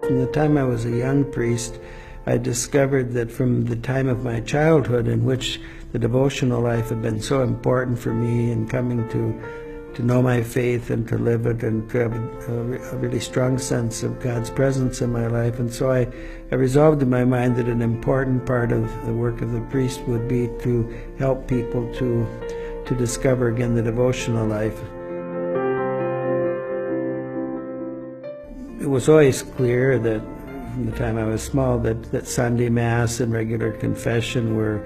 From the time I was a young priest, I discovered that from the time of my childhood, in which the devotional life had been so important for me in coming to know my faith and to live it and to have a really strong sense of God's presence in my life. And so I resolved in my mind that an important part of the work of the priest would be to help people to discover again the devotional life. It was always clear that from the time I was small that Sunday Mass and regular confession were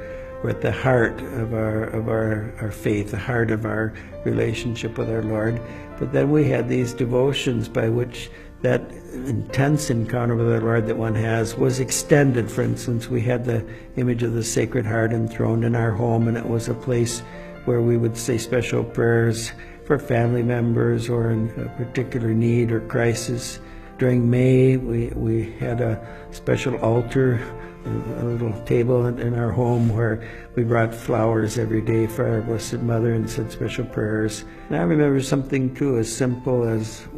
at the heart of our faith, the heart of our relationship with our Lord. But then we had these devotions by which that intense encounter with our Lord that one has was extended. For instance, we had the image of the Sacred Heart enthroned in our home, and it was a place where we would say special prayers for family members or in a particular need or crisis. During May, we had a special altar, a little table in our home where we brought flowers every day for our Blessed Mother and said special prayers. And I remember something too as simple as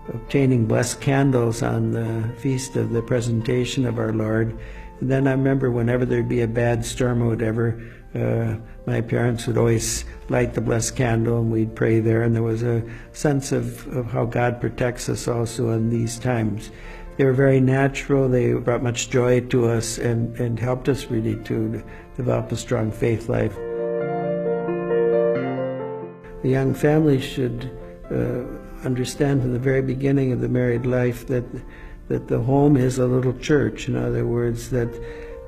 obtaining blessed candles on the feast of the presentation of our Lord. And then I remember whenever there'd be a bad storm or whatever, my parents would always light the blessed candle and we'd pray there, and there was a sense of how God protects us also in these times. They were very natural, they brought much joy to us and helped us really to develop a strong faith life. The young family should understand from the very beginning of the married life that the home is a little church. In other words, that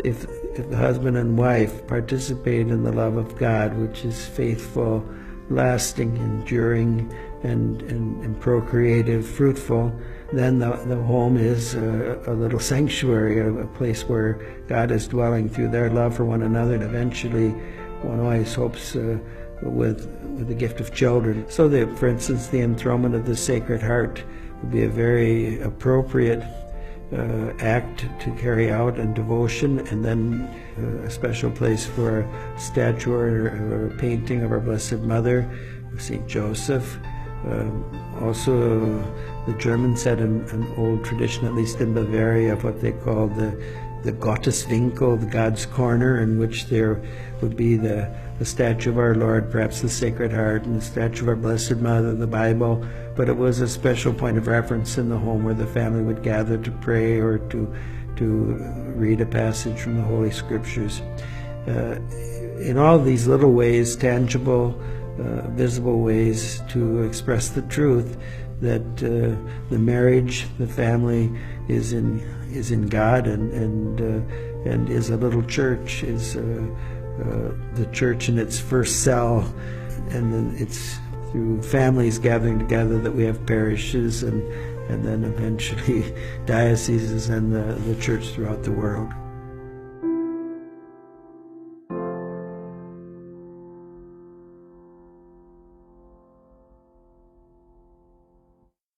if the husband and wife participate in the love of God, which is faithful, lasting, enduring, and procreative, fruitful, then the home is a little sanctuary, a place where God is dwelling through their love for one another, and eventually one always hopes with the gift of children. So that, for instance, the enthronement of the Sacred Heart would be a very appropriate act to carry out in devotion, and then a special place for a statue or a painting of our Blessed Mother, St. Joseph. Also, the Germans had an old tradition, at least in Bavaria, of what they called the Gotteswinkel, the God's Corner, in which there would be the statue of our Lord, perhaps the Sacred Heart, and the statue of our Blessed Mother, the Bible. But it was a special point of reference in the home where the family would gather to pray or to read a passage from the Holy Scriptures. In all these little ways, tangible, visible ways to express the truth that the marriage, the family is in God and is a little church, is the church in its first cell, and then it's through families gathering together that we have parishes and then eventually dioceses and the church throughout the world.